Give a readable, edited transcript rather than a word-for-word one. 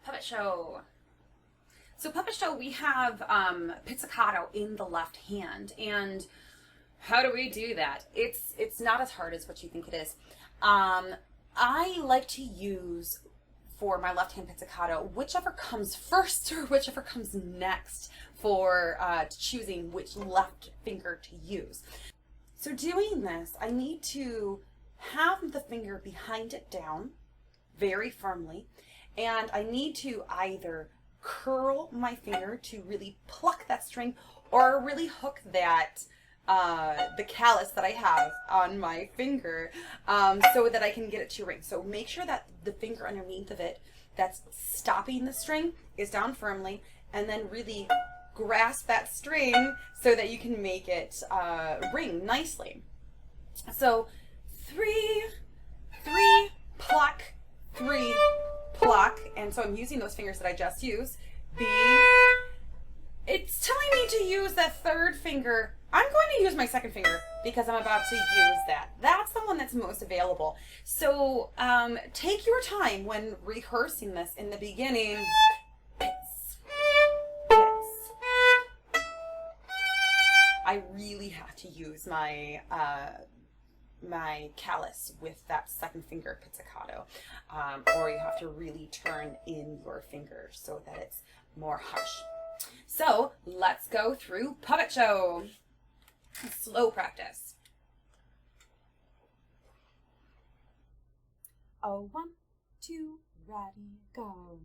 Puppet show. So puppet show, we have pizzicato in the left hand, and how do we do that? It's not as hard as what you think it is. I like to use for my left hand pizzicato whichever comes first or whichever comes next for choosing which left finger to use. So doing this, I need to have the finger behind it down very firmly, and I need to either curl my finger to really pluck that string or really hook that the callus that I have on my finger so that I can get it to ring. So make sure that the finger underneath of it that's stopping the string is down firmly, and then really grasp that string so that you can make it ring nicely. So three, pluck, three, pluck, and so I'm using those fingers that I just used. It's telling me to use that third finger. I'm going to use my second finger because I'm about to use that. That's the one that's most available. So take your time when rehearsing this in the beginning. Pits, pits. I really have to use my my callus with that second finger pizzicato, or you have to really turn in your fingers so that it's more harsh. So let's go through puppet show. Slow practice. Oh, 1, 2, ready, go.